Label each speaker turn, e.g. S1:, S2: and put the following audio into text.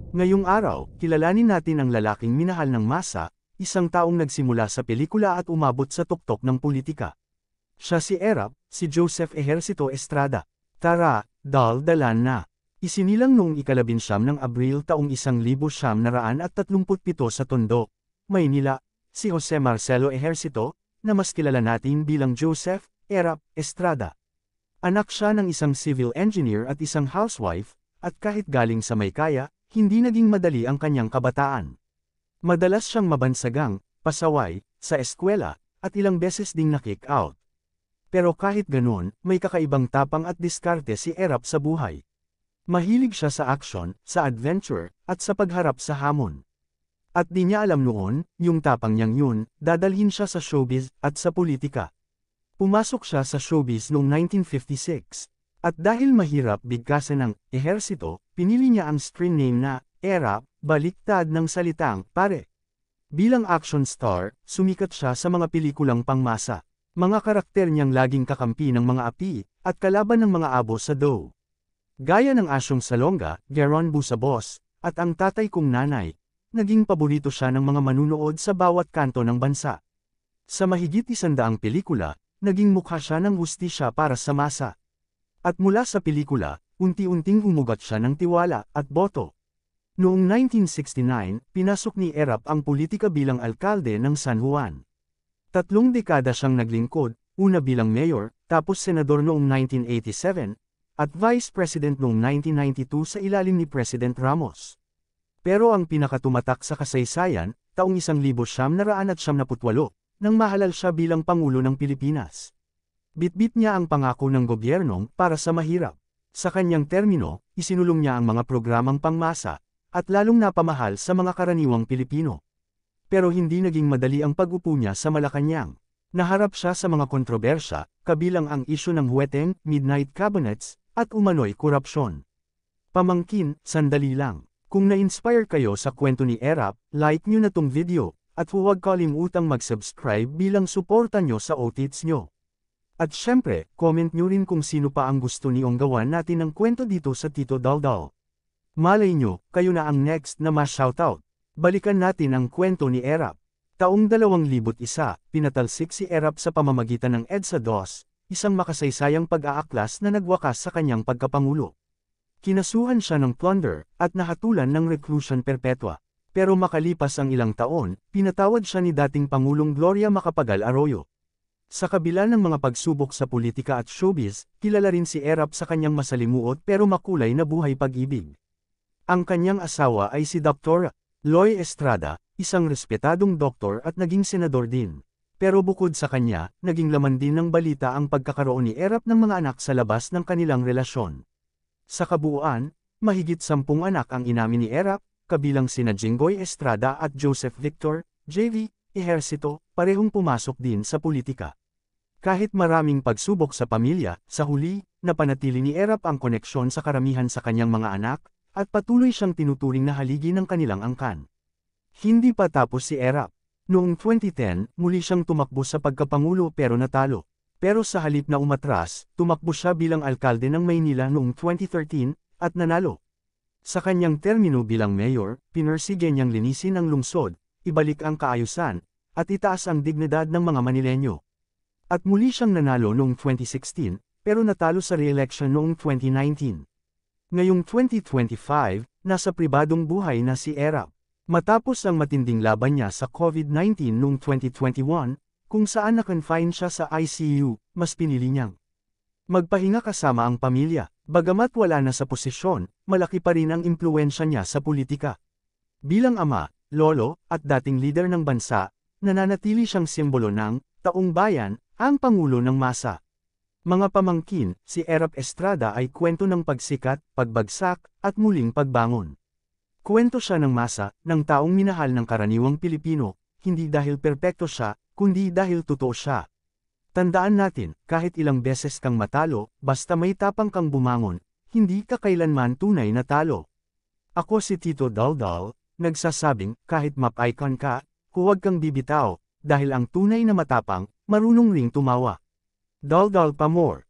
S1: Ngayong araw, kilalanin natin ang lalaking minahal ng masa, isang taong nagsimula sa pelikula at umabot sa tuktok ng politika. Siya si Erap, si Joseph Ejercito Estrada. Tara, daldalan na. Isinilang noong ika-19 ng Abril taong 1937 sa Tondo, Maynila, si Jose Marcelo Ejercito, na mas kilala natin bilang Joseph Erap Estrada. Anak siya ng isang civil engineer at isang housewife, at kahit galing sa Maykaya, hindi naging madali ang kanyang kabataan. Madalas siyang mabansagang, pasaway, sa eskwela, at ilang beses ding na-kick out. Pero kahit ganun, may kakaibang tapang at diskarte si Erap sa buhay. Mahilig siya sa action, sa adventure, at sa pagharap sa hamon. At di niya alam noon, yung tapang niyang yun, dadalhin siya sa showbiz at sa politika. Pumasok siya sa showbiz noong 1956. At dahil mahirap bigkasan ng ehersito, pinili niya ang screen name na Erap, baliktad ng salitang pare. Bilang action star, sumikat siya sa mga pelikulang pangmasa. Mga karakter niyang laging kakampi ng mga api, at kalaban ng mga abo sa do. Gaya ng Asyong Salonga, Geron Busabos, at ang tatay kong nanay, naging paborito siya ng mga manunood sa bawat kanto ng bansa. Sa mahigit 100 pelikula, naging mukha siya ng hustisya para sa masa. At mula sa pelikula, unti-unting humugot siya ng tiwala at boto. Noong 1969, pinasok ni Erap ang politika bilang alkalde ng San Juan. 3 dekada siyang naglingkod, una bilang mayor, tapos senador noong 1987, at vice president noong 1992 sa ilalim ni President Ramos. Pero ang pinakatumatak sa kasaysayan, taong 1978, nang mahalal siya bilang Pangulo ng Pilipinas. Bitbit niya ang pangako ng gobyernong para sa mahirap. Sa kanyang termino, isinulong niya ang mga programang pangmasa, at lalong napamahal sa mga karaniwang Pilipino. Pero hindi naging madali ang pag-upo niya sa Malacanang. Naharap siya sa mga kontrobersya, kabilang ang isyu ng Hueteng, Midnight Cabinets, at umano'y korupsyon. Pamangkin, sandali lang. Kung na-inspire kayo sa kwento ni Erap, like nyo na tong video, at huwag kalimutang mag-subscribe bilang suporta nyo sa OTITS nyo. At syempre, comment nyo rin kung sino pa ang gusto niyong gawan natin ng kwento dito sa Tito Daldal. Malay nyo, kayo na ang next na ma-shoutout. Balikan natin ang kwento ni Erap. Taong 2001, pinatalsik si Erap sa pamamagitan ng EDSA DOS, isang makasaysayang pag-aaklas na nagwakas sa kanyang pagkapangulo. Kinasuhan siya ng plunder, at nahatulan ng reclusion perpetua. Pero makalipas ang ilang taon, pinatawad siya ni dating Pangulong Gloria Macapagal Arroyo. Sa kabila ng mga pagsubok sa politika at showbiz, kilala rin si Erap sa kanyang masalimuot pero makulay na buhay pag-ibig. Ang kanyang asawa ay si Dr. Loy Estrada, isang respetadong doktor at naging senador din. Pero bukod sa kanya, naging laman din ng balita ang pagkakaroon ni Erap ng mga anak sa labas ng kanilang relasyon. Sa kabuuan, mahigit 10 anak ang inamin ni Erap, kabilang sina Jinggoy Estrada at Joseph Victor, JV, Ejercito, parehong pumasok din sa politika. Kahit maraming pagsubok sa pamilya, sa huli, napanatili ni Erap ang koneksyon sa karamihan sa kanyang mga anak, at patuloy siyang tinuturing na haligi ng kanilang angkan. Hindi pa tapos si Erap. Noong 2010, muli siyang tumakbo sa pagkapangulo pero natalo. Pero sa halip na umatras, tumakbo siya bilang alkalde ng Maynila noong 2013, at nanalo. Sa kanyang termino bilang mayor, pinursige niyang linisin ang lungsod, ibalik ang kaayusan, at itaas ang dignidad ng mga Manileño. At muli siyang nanalo noong 2016, pero natalo sa re-election noong 2019. Ngayong 2025, nasa pribadong buhay na si Erap. Matapos ang matinding laban niya sa COVID-19 noong 2021, kung saan na-confine siya sa ICU, mas pinili niyang magpahinga kasama ang pamilya. Bagamat wala na sa posisyon, malaki pa rin ang impluwensya niya sa politika. Bilang ama, lolo, at dating leader ng bansa, nananatili siyang simbolo ng taong bayan, ang Pangulo ng Masa. Mga pamangkin, si Erap Estrada ay kwento ng pagsikat, pagbagsak, at muling pagbangon. Kwento siya ng masa, ng taong minahal ng karaniwang Pilipino, hindi dahil perpekto siya, kundi dahil totoo siya. Tandaan natin, kahit ilang beses kang matalo, basta may tapang kang bumangon, hindi ka kailanman tunay na talo. Ako si Tito Daldal, nagsasabing, kahit map icon ka, huwag kang bibitaw, dahil ang tunay na matapang, marunong ring tumawa. Daldal pa more.